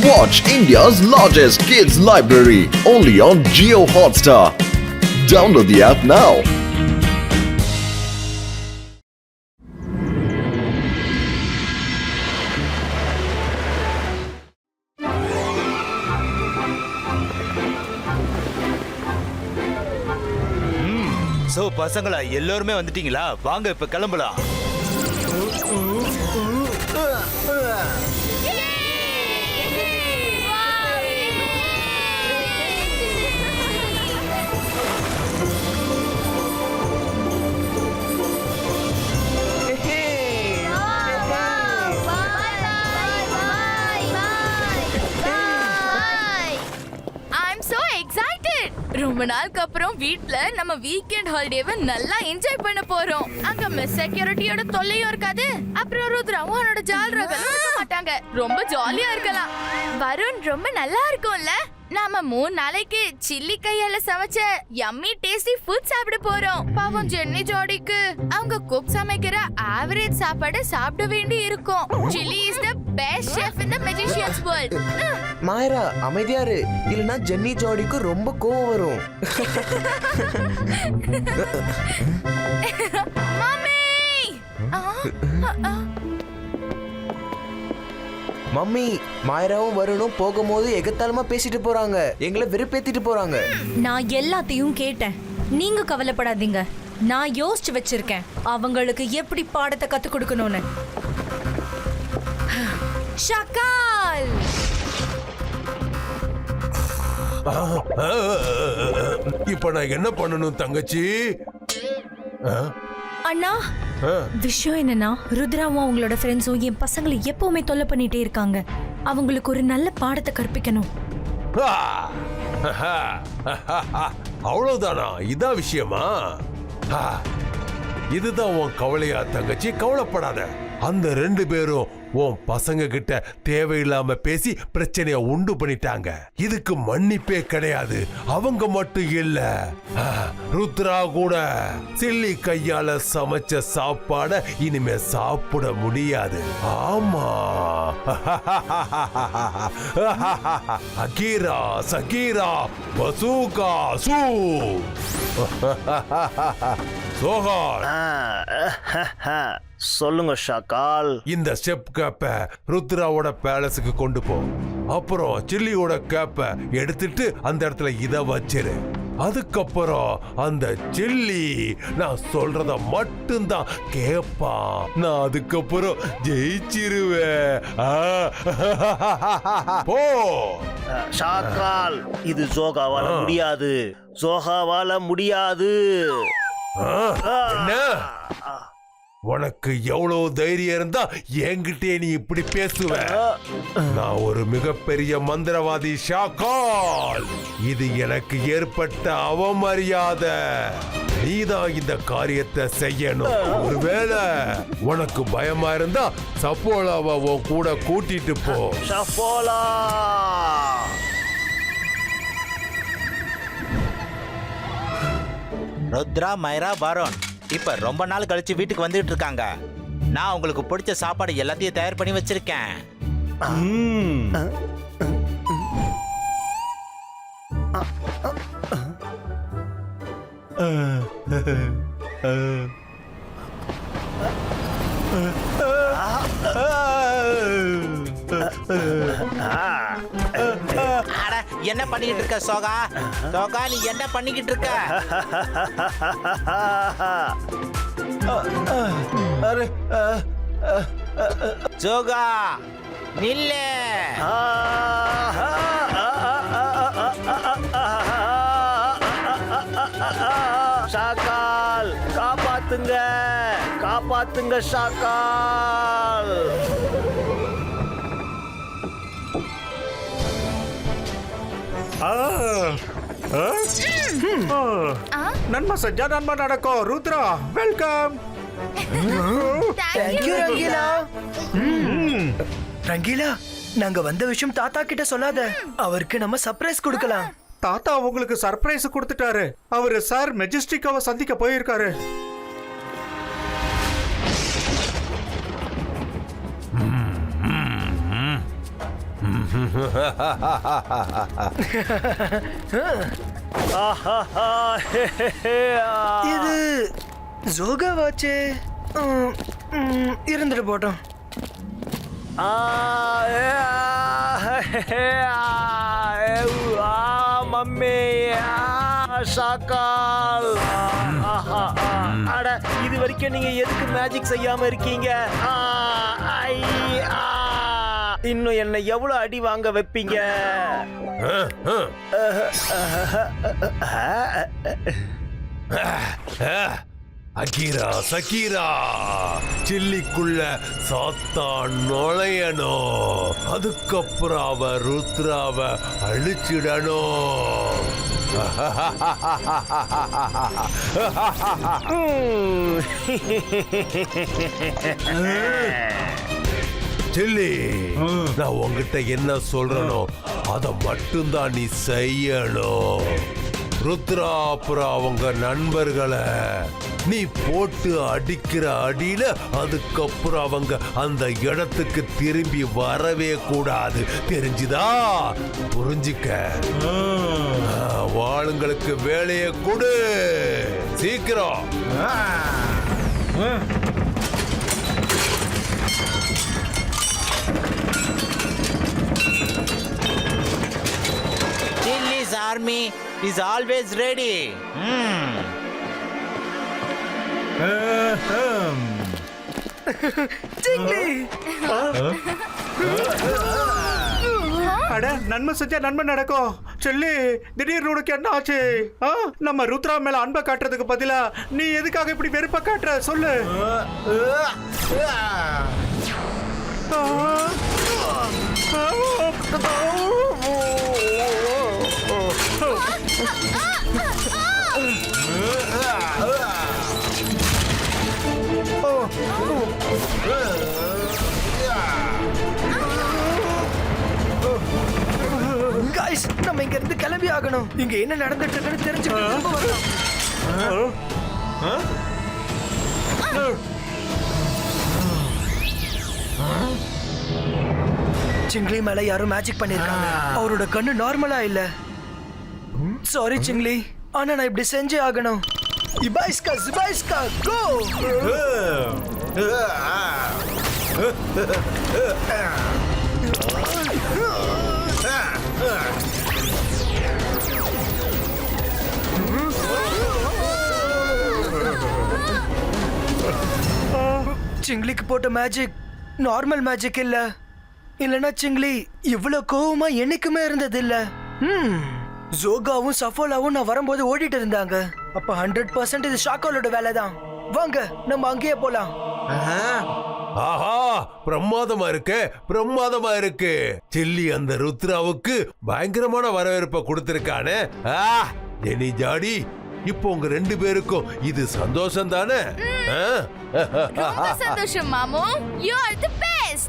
Watch India's largest kids library only on Jio Hotstar. Download the app now. So பசங்களா எல்லாருமே வந்துட்டீங்களா? வாங்க இப்ப கிளம்பலாம். ரொம்ப நாளுக்கு அப்புறம் வீட்ல நம்ம வீக்கெண்ட் ஹாலிடேவை நல்லா என்ஜாய் பண்ண போறோம். அங்க மிஸ் செக்யூரிட்டியோட தொல்லையும் இருக்காது. அப்புறம் ருத்ராவும் அவனோட ஜாலரகளும் இருக்க மாட்டாங்க. ரொம்ப ஜாலியா இருக்கலாம். வருண் ரொம்ப நல்லா இருக்கும்ல. நாம 3 நாளைக்கு சில்லி கையால சமைச்ச யம்மி டேஸ்டி ஃபுட் சாப்பிட போறோம். பாவம் ஜென்னி ஜோடிக்கு அவங்க குக் சமைக்கிற ஆவரேஜ் சாப்பாடு சாப்பிட வேண்டி இருக்கும். Chilli is the best chef in the magicians world. Mayra அமைதியா இரு, இல்லனா ஜென்னி ஜோடிக்கு ரொம்ப கோவம் வரும். மம்மி, மாயராவும் வருணும் போகும்போது எகத்தாளமா பேசிட்டு போறாங்க. எங்களை வெறுப்பேத்திட்டு போறாங்க. நான் எல்லாத்தையும் கேட்டேன். நீங்க கவலைப்படாதீங்க. நான் யோசிச்சு வச்சிருக்கேன் அவங்களுக்கு எப்படி பாடத்தை கத்து கொடுக்கணும்னு. ஷகால், இப்ப நான் என்ன பண்ணணும் தங்கச்சி? அண்ணா, விஷயம் என்னன்னா ருத்ராவும் அவங்களோட ஃப்ரெண்ட்ஸும் என் பசங்களை எப்பவுமே தொல்லை பண்ணிட்டே இருக்காங்க. அவங்களுக்கு ஒரு நல்ல பாடத்தை கற்பிக்கணும். அவ்வளவுதானா? இதான் விஷயமா? இதுதான் உன் கவலையா தங்கச்சி? கவலைப்படாத. அந்த 2 பேரும் உன் பசங்க கிட்ட தேவையில்லாம பேசி பிரச்சனைய உண்டு பண்ணிட்டாங்க. இதுக்கு மன்னிப்பே கிடையாது. அவங்க மட்டும் இல்ல, ருத்ரா கூட சில்லி கையால சமைச்ச சாப்பாட இனிமே சாப்பிட முடியாது. ஆமா, அகீரா சகீரா பசூகா சூ சோகால். சொல்லுங்க ஷகால். இந்த ஸ்டெப் கேப்ப ருத்ராவோட பேலஸுக்கு கொண்டு போ. அப்புறம் சில்லியோட கேப்ப எடுத்துட்டு அந்த இடத்துல இத வச்சிரு. அதுக்கப்புறம் அந்த சில்லி நான் சொல்றத மட்டும்தான் கேட்பான். நான் அதுக்கப்புறம் ஜெயிச்சிருவேன். போ ஷகால், இது ஜோகாவால முடியாது. ஜோகாவால முடியாது. என்ன? உனக்கு எவ்வளவு தைரியம் இருந்தா என்கிட்டே நீ இப்படி பேசுவ? நான் ஒரு மிகப்பெரிய மந்திரவாதி ஷகால். இது எனக்கு ஏற்பட்ட அவமரியாதை. நீதான் இந்த காரியத்தை செய்யணும். ஒருவேளை உனக்கு பயமா இருந்தா சப்போலாவை உன் கூட கூட்டிட்டு போ. சப்போலா, ருத்ரா, மைரா, வருண் இப்ப ரொம்ப நாள் கழிச்சு வீட்டுக்கு வந்துட்டு இருக்காங்க. நான் உங்களுக்கு பிடிச்ச சாப்பாடு எல்லாத்தையும் தயார் பண்ணி வச்சிருக்கேன். என்ன பண்ணிக்கிட்டு இருக்க சோகா? சோகா, நீ என்ன பண்ணிக்கிட்டு இருக்க? சோகா நில்லே. ஷகால், காப்பாத்துங்க, காப்பாத்துங்க ஷகால். நன்மை செஞ்சா நன்மை நடக்கும். ருத்ரா, வெல்கம். தேங்க்யூ ரங்கீலா. ரங்கீலா, நாங்க வந்த விஷயம் தாத்தா கிட்ட சொல்லாத. அவருக்கு நம்ம சர்ப்ரைஸ் கொடுக்கலாம். தாத்தா உங்களுக்கு சர்ப்ரைஸ் கொடுத்துட்டாரு. அவரு சார் மெஜஸ்டிக்காவை சந்திக்க போயிருக்காரு. ஆஹாஹா, ஹே, ஹே, ஹே, ஆ. இது ஜோகா வாட்சே இருந்துட்டு போட்டோம். ஆ, ஏ, ஆ, ஹே, ஹே, ஆ, ஏ, உ, ஆ, மம்மி, ஆ, ஷாக்கால். ஆஹா, ஆ. அட, இது வரைக்கும் நீங்க எதுக்கு மேஜிக் செய்யாம இருக்கீங்க? ஆ, ஐ, ஆ. இன்னும் என்ன எவ்வளவு அடி வாங்க வைப்பீங்க? அகீரா சகீரா, சில்லிக்குள்ள சாத்தான் நுழையணும். அதுக்கப்புறம் அவ ருத்ராவ அழிச்சிடணும். சில்லி, நான் உங்ககிட்ட என்ன சொல்றனோ அதை மட்டும்தான் நீ செய்யணும். ருத்ரா அப்புறம் அவங்க நண்பர்களை நீ போட்டு அடிக்கிற அடியில அதுக்கப்புறம் அவங்க அந்த இடத்துக்கு திரும்பி வரவே கூடாது. தெரிஞ்சுதா? புரிஞ்சுக்க. வாளுங்களுக்கு வேலையை கொடு, சீக்கிரம். Chilli's army is always ready. அட, நன்மை செஞ்சா நன்மை நடக்கும். சொல்லி திடீர்னு உனக்கு என்ன ஆச்சு? நம்ம ருத்ரா மேல அன்பை காட்டுறதுக்கு பதிலா நீ எதுக்காக இப்படி வெறுப்ப காட்டுற? சொல்லு. Guys, நம்ம இங்க இருந்து கிளம்பி ஆகணும். இங்க என்ன நடந்துட்டு இருக்குன்னு தெரிஞ்சுக்கிட்டு வரலாம். சிங்லி மேல யாரும் மேஜிக் பண்ணிருக்காங்க. அவரோட கண்ணு நார்மலா இல்ல. சாரி சிங்லி, ஆனா நான் இப்படி செஞ்சே ஆகணும். இபாய்ஸ்கா ஜிபாய்ஸ்கா கோ. சிங்லிக்கு போட்ட மேஜிக் நார்மல் மேஜிக் இல்ல. இல்லனா சிங்லி இவ்வளவு கோவமா என்னைக்குமே இருந்தது இல்ல. ஜோகாவும் சஃபோலாவும் நான் வரும்போது ஓடிட்டு இருந்தாங்க. அப்ப 100% இது ஷாக்காலோட வேலை தான். வாங்க நம்ம அங்கேயே போலாம். ஆஹா, பிரமாதமா இருக்கு, பிரமாதமா இருக்கு. சில்லி அந்த ருத்ராவுக்கு பயங்கரமான வரவேற்பை கொடுத்திருக்கானே. ஜெனி ஜாடி, இப்போ உங்க 2 பேருக்கும் இது சந்தோஷம் தானே? ரொம்ப சந்தோஷம் மாமு. You are the best.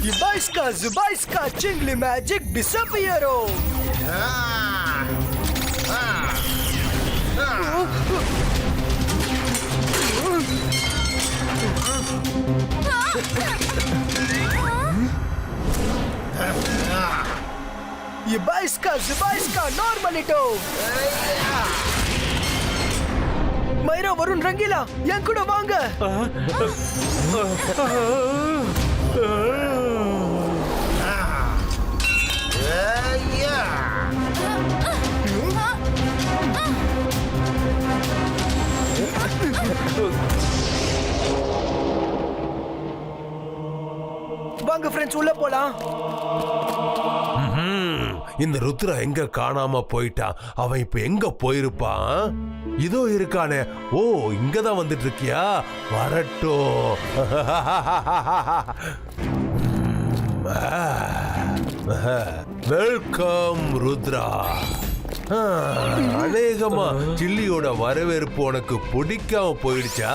இபாய்ஸ்கா ஜுபாய்ஸ்கா சிங்லி மேஜிக் டிஸப்பியரோ. இபாய்ஸ்கா ஜுபாய்ஸ்கா நார்மலிட்டோ. மைரா, வருண், ரங்கீலா, என் கூட வாங்க. வாங்க ஃப்ரெண்ட்ஸ், உள்ள போலாம். இந்த ருத்ரா எங்க காணாம போயிட்டான்? அவன் இப்ப எங்க போயிருப்பான்? இதோ இருக்கானே. ஓ, இங்கதான் வந்துட்டு இருக்கியா? வரட்டும். வெல்கம் ருத்ரா. அநேகமா சில்லியோட வரவேற்பு உனக்கு பிடிக்காம போயிடுச்சா?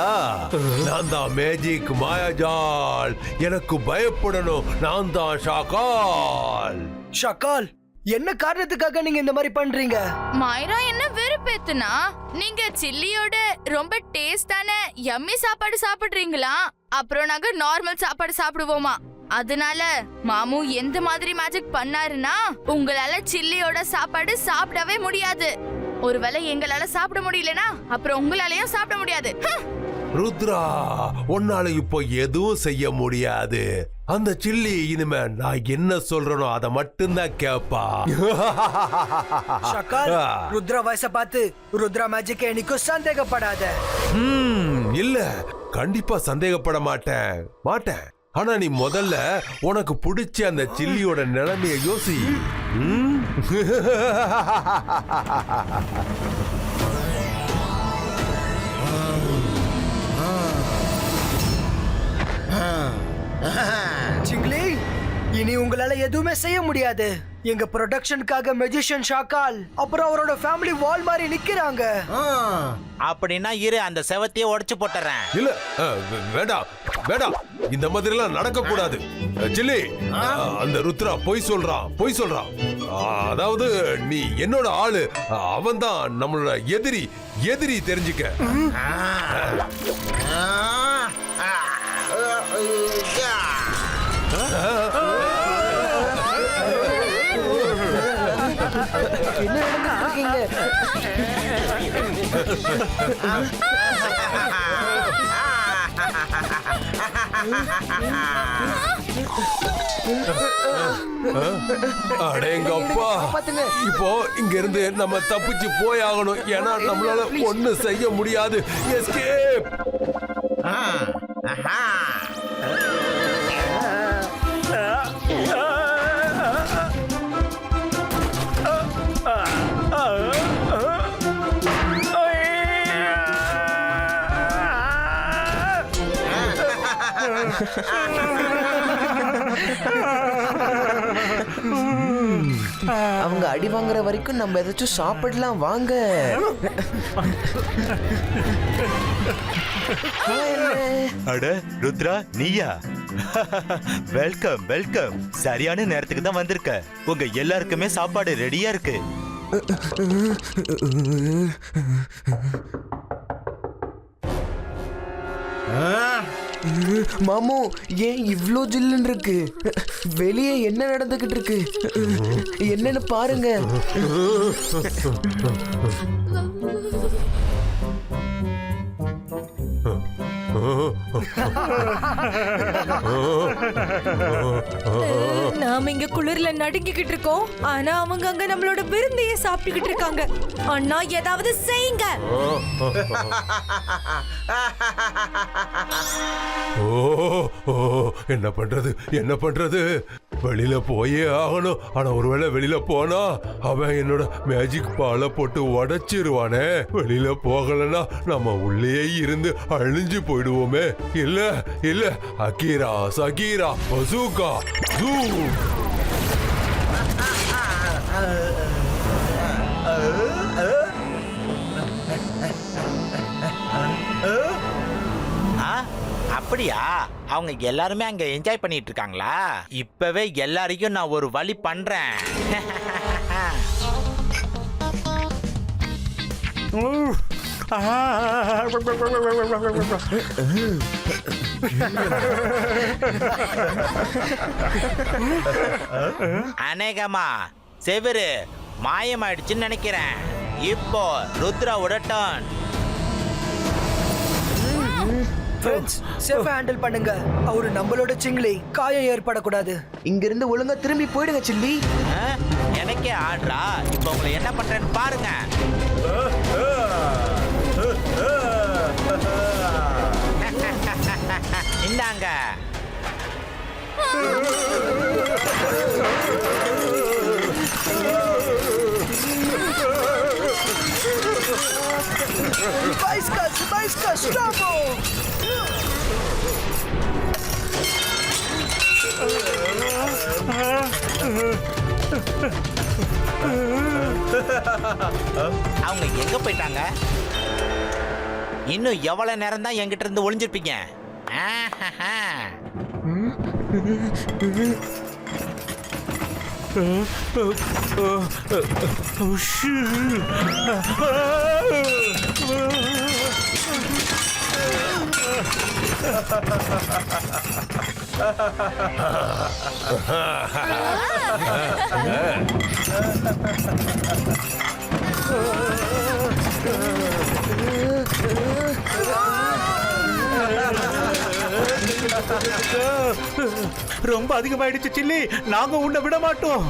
நான் தான் மேஜிக் மாயாஜால். எனக்கு பயப்படணும். நான் தான் ஷாக்கால். ஷாக்கால், என்ன காரணத்துக்காக நீங்க இந்த மாதிரி பண்றீங்க? மைரா என்ன வெறுப்பேத்த ஆபத்துனா நீங்க சில்லியோட ரொம்ப டேஸ்டான யம்மி சாப்பாடு சாப்பிடுறீங்களா, அப்புறம் நாங்க நார்மல் சாப்பாடு சாப்பிடுவோமா. அதனால மாமு எந்த மாதிரி மேஜிக் பண்ணாருன்னா உங்களால சில்லியோட சாப்பாடு சாப்பிடவே முடியாது. ஒருவேளை எங்களால சாப்பிட முடியலனா அப்புறம் உங்களாலயும் சாப்பிட முடியாது. ருத்ரா, உன்னால இப்போ எதுவும் செய்ய முடியாது. அந்த சில்லி இனிமே நான் என்ன சொல்றேனோ அதை மட்டும்தான் கேப்பா. ஷக்கால், ருத்ரா வயசை பார்த்து ருத்ரா மேஜிக் என்னைக்கும் சந்தேகப்படாத. இல்ல, கண்டிப்பா சந்தேகப்பட மாட்டேன். ஆனா நீ முதல்ல உனக்கு பிடிச்ச அந்த சில்லியோட நிலைமைய யோசி. சிங்லி, இனி உங்களால எதுவுமே செய்ய முடியாது. எங்க ப்ரொடக்ஷனுக்காக மெஜிஷியன் ஷாக்கால் அப்புறம் அவரோட ஃபேமிலி வால் மாதிரி நிக்கிறாங்க. அப்படின்னா இரு, அந்த செவத்தையே உடைச்சு போட்டுறேன். இல்ல, வேண்டாம், இந்த மாதிரி எல்லாம் நடக்க கூடாது. சில்லி, அந்த ருத்ரா பொய் சொல்றான். அதாவது நீ என்னோட ஆளு, அவன் தான் நம்மளோட எதிரி தெரிஞ்சுக்க. என்ன நடந்துட்டு இருக்கீங்க? அடேங்கப்பா, இப்போ இங்க இருந்து நம்ம தப்பிச்சு போய் ஆகணும். ஏன்னா நம்மளால ஒண்ணு செய்ய முடியாது. எஸ்கேப். அவங்க அடி வாங்குற வரைக்கும் நம்ம ஏதாச்சும் சாப்பிடலாம் வாங்க. அட ருத்ரா, நீயா? வெல்கம். சரியான நேரத்துக்கு தான் வந்திருக்க. உங்க எல்லாருக்குமே சாப்பாடு ரெடியா இருக்கு. மாமு, ஏன் இவ்ளோ ஜில்லுன்னு இருக்கு? வெளியே என்ன நடந்துகிட்டு இருக்கு என்னன்னு பாருங்க. நாம இங்க குளிர்ல நடுங்கிக்கிட்டு இருக்கோம், ஆனா அவங்க அங்க நம்மளோட விருந்தையே சாப்பிட்டுக்கிட்டு இருக்காங்க. அண்ணா, ஏதாவது செய்யுங்க. என்ன பண்றது? வெளியில போயே ஆகணும். ஆனா ஒருவேளை வெளியில போனா அவன் என்னோட மேஜிக் பாலை போட்டு உடைச்சிருவானே. வெளியில போகலன்னா நம்ம உள்ளே இருந்து அழிஞ்சு போயிடுவோமே. இல்ல, அகீரா, சகீரா, பசூகா, ஜூம். அப்படியா? அவங்க எல்லாருமே அங்க என்ஜாய் பண்ணிட்டு இருக்காங்களா? இப்பவே எல்லாரையும் நான் ஒரு வழி பண்றேன். அநேகமா செவரு மாயமாயிடுச்சுன்னு நினைக்கிறேன். இப்போ ருத்ராவோட டர்ன். ஃப்ரெண்ட்ஸ், சேஃபா ஹேண்டில் பண்ணுங்க. அவரு நம்மளோட சிங்லி, காயம் ஏற்படக்கூடாது. இங்க இருந்து ஒழுங்கா திரும்பி போயிடுங்க சில்லி. எனக்கே ஆடுறா. இப்போ உங்களை என்ன பண்றேன்னு பாருங்க. இந்தாங்க. Bajska, stop! அவங்க எங்க போயிட்டாங்க? இன்னும் எவ்வளவு நேரம் தான் என்கிட்ட இருந்து ஒளிஞ்சிருப்பீங்க? ரொம்ப அதிகமாயிடுச்சு சில்லி, நாங்க உன்னை விட மாட்டோம்.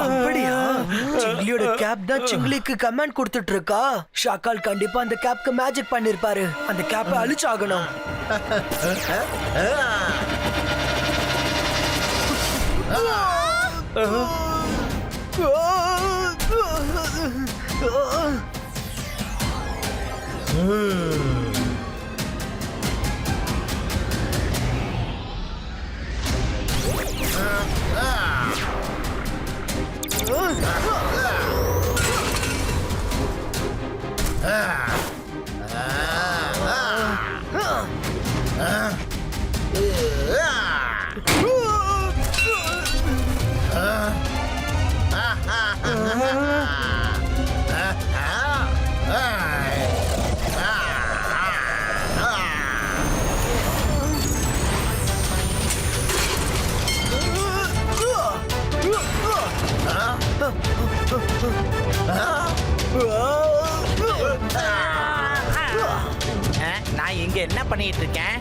அப்படியா? சிங்கிலியோட கேப் தான் சிங்கிலிக்கு கமாண்ட் கொடுத்துட்டு இருக்கா. ஷாக்கால் கண்டிப்பா அந்த கேப்க்கு மேஜிக் பண்ணிருப்பாரு. அந்த கேப்பை அழிச்சாகணும். நான் இங்க என்ன பண்ணிட்டு இருக்கேன்?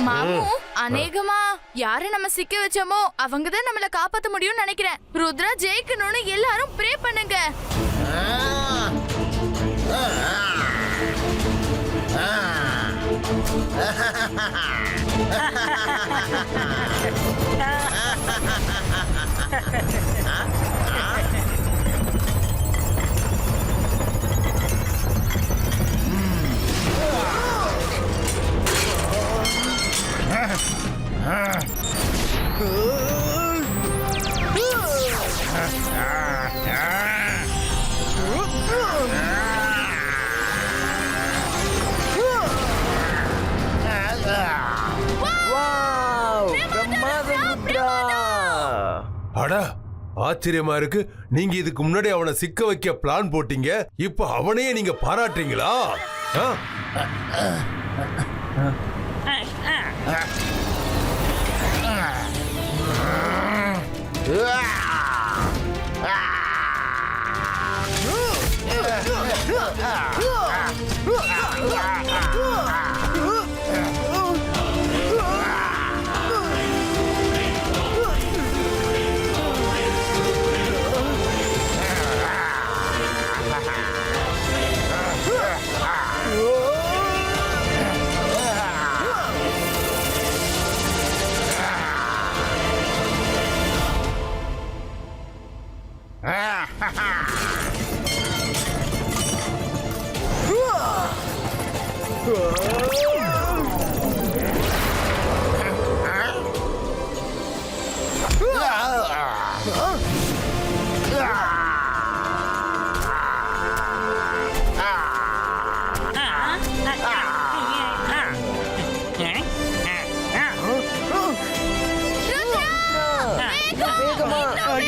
மாமு, அநேகமா யாரை நம்ம சிக்க வச்சோமோ அவங்கதான் நம்மள காப்பாத்த முடியும்னு நினைக்கிறேன். ருத்ரா ஜெயிக்கணும்னு எல்லாரும் ப்ரே பண்ணுங்க. அடா, ஆச்சரியமா இருக்கு. நீங்க இதுக்கு முன்னாடி அவனை சிக்க வைக்க பிளான் போட்டீங்க, இப்ப அவனையே நீங்க பாராட்டுறீங்களா?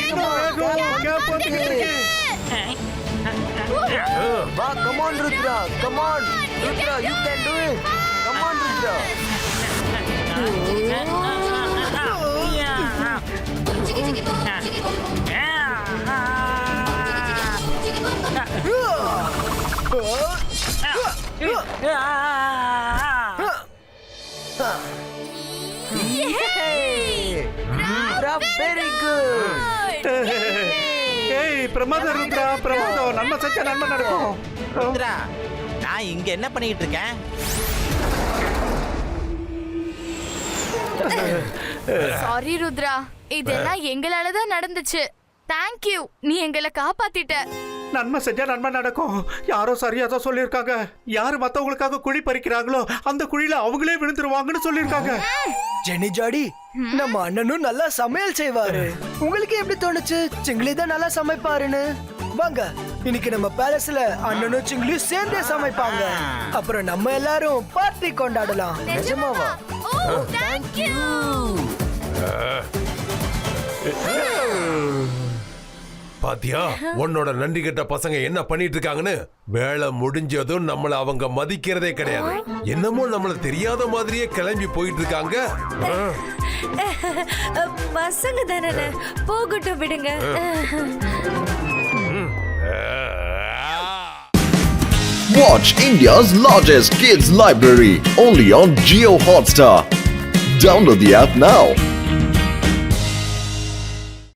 இன்னும் வேகம் கேப் வந்துட்டு இருக்கு. வா come on Rudra come on Rudra you can to it come on Rudra very good ஏய் பிரமாதம் ருத்ரா பிரமாதம். நன்மை செஞ்சா நன்மை நடக்கும். ருத்ரா நான் இங்க என்ன பண்ணிட்டு இருக்கேன்? சாரி ருத்ரா, இதெல்லாம் எங்களால தான் நடந்துச்சு. தேங்க் யூ, நீ எங்களை காப்பாத்திட்ட. நன்மை செஞ்சா நன்மை நடக்கும். யாரோ சரியா தான் சொல்லியிருக்காங்க. யாரு மத்தவங்களுக்காக குழி பறிக்கிறாங்களோ அந்த குழியில அவங்களே விழுந்துருவாங்கன்னு சொல்லியிருக்காங்க. ஜெனி ஜாடி, நம்ம அண்ணனும் நல்லா சமையல் செய்வாரு. உங்களுக்கு எப்படி தோணுச்சு சிங்கிலி தான் நல்லா சமைப்பாருன்னு? வாங்க இன்னைக்கு நம்ம பேலஸ்ல அண்ணனும் சிங்கிலியும் சேர்ந்தே சமைப்பாங்க. அப்புறம் நம்ம எல்லாரும் பார்ட்டி கொண்டாடலாம். நிஜமாவா? ஓ தேங்க் யூ. பாத்தியா உன்னோட நன்றி கெட்ட பசங்க என்ன பண்ணிட்டு இருக்காங்கன்னு? வேலை முடிஞ்சதும் நம்மள அவங்க மதிக்கிறதே கிடையாது. என்னமோ நம்மள தெரியாத மாதிரியே கிளம்பி போயிட்டு இருக்காங்க. பசங்க தானே, போகட்டும் விடுங்க. Watch India's largest kids library only on Jio Hotstar. Download the app now.